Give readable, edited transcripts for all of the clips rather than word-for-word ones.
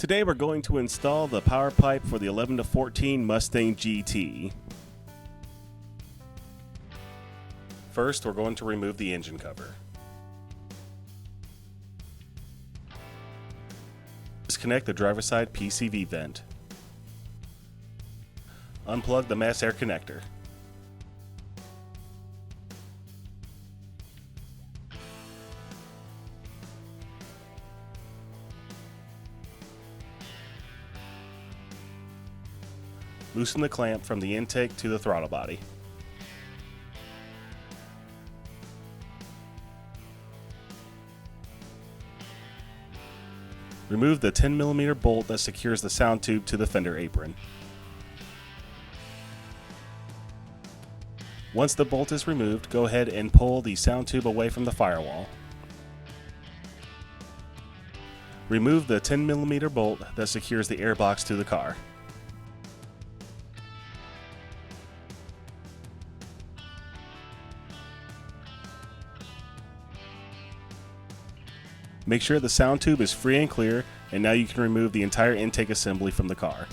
Today we're going to install the power pipe for the 11 to 14 Mustang GT. First, we're going to remove the engine cover. Disconnect the driver's side PCV vent. Unplug the mass air connector. Loosen the clamp from the intake to the throttle body. Remove the 10mm bolt that secures the sound tube to the fender apron. Once the bolt is removed, go ahead and pull the sound tube away from the firewall. Remove the 10mm bolt that secures the airbox to the car. Make sure the sound tube is free and clear, and now you can remove the entire intake assembly from the car.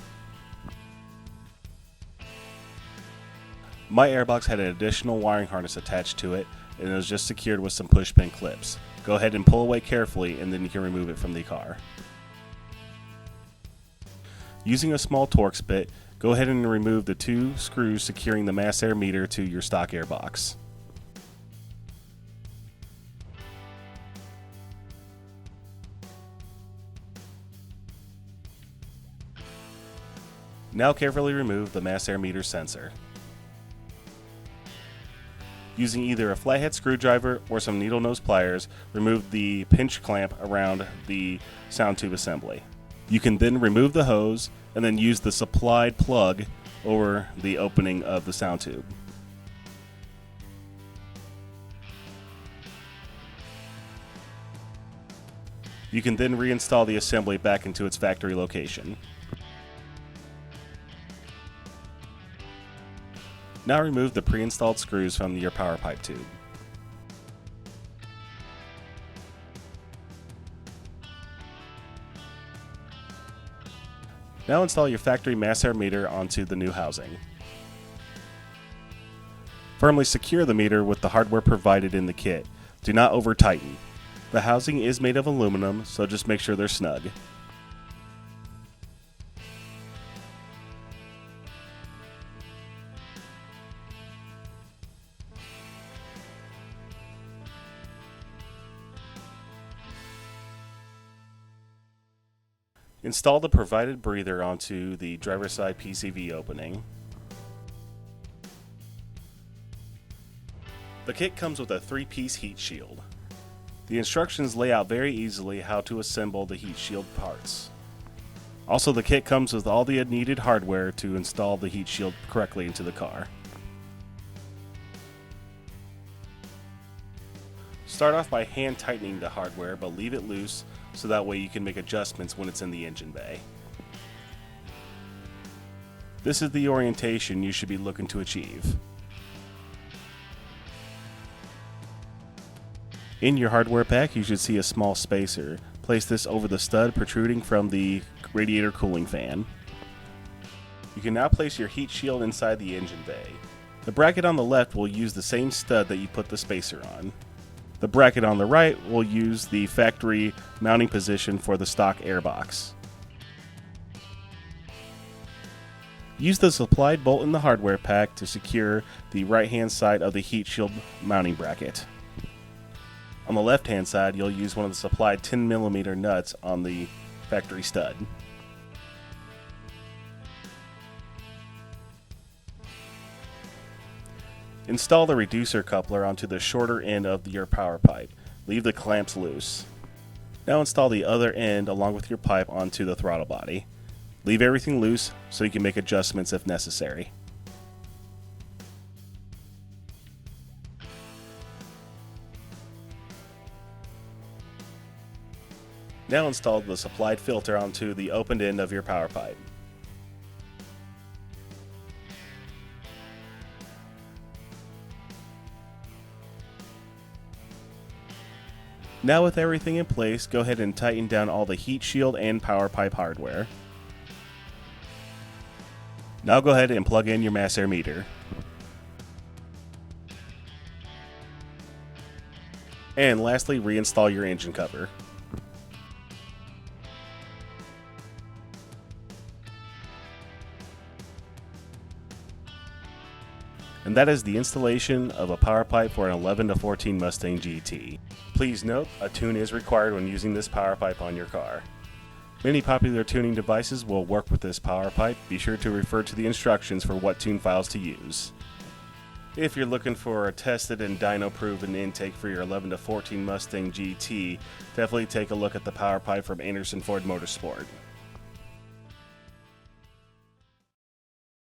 My airbox had an additional wiring harness attached to it, and it was just secured with some push pin clips. Go ahead and pull away carefully, and then you can remove it from the car. Using a small Torx bit, go ahead and remove the two screws securing the mass air meter to your stock airbox. Now carefully remove the mass air meter sensor. Using either a flathead screwdriver or some needle nose pliers, remove the pinch clamp around the sound tube assembly. You can then remove the hose and then use the supplied plug over the opening of the sound tube. You can then reinstall the assembly back into its factory location. Now remove the pre-installed screws from your power pipe tube. Now install your factory mass air meter onto the new housing. Firmly secure the meter with the hardware provided in the kit. Do not over-tighten. The housing is made of aluminum, so just make sure they're snug. Install the provided breather onto the driver's side PCV opening. The kit comes with a 3-piece heat shield. The instructions lay out very easily how to assemble the heat shield parts. Also, the kit comes with all the needed hardware to install the heat shield correctly into the car. Start off by hand tightening the hardware, but leave it loose so that way you can make adjustments when it's in the engine bay. This is the orientation you should be looking to achieve. In your hardware pack, you should see a small spacer. Place this over the stud protruding from the radiator cooling fan. You can now place your heat shield inside the engine bay. The bracket on the left will use the same stud that you put the spacer on. The bracket on the right will use the factory mounting position for the stock airbox. Use the supplied bolt in the hardware pack to secure the right-hand side of the heat shield mounting bracket. On the left-hand side, you'll use one of the supplied 10mm nuts on the factory stud. Install the reducer coupler onto the shorter end of your power pipe. Leave the clamps loose. Now install the other end along with your pipe onto the throttle body. Leave everything loose so you can make adjustments if necessary. Now install the supplied filter onto the opened end of your power pipe. Now with everything in place, go ahead and tighten down all the heat shield and power pipe hardware. Now go ahead and plug in your mass air meter. And lastly, reinstall your engine cover. And that is the installation of a power pipe for an 11 to 14 Mustang GT. Please note, a tune is required when using this power pipe on your car. Many popular tuning devices will work with this power pipe. Be sure to refer to the instructions for what tune files to use. If you're looking for a tested and dyno-proven intake for your 11 to 14 Mustang GT, definitely take a look at the power pipe from Anderson Ford Motorsport.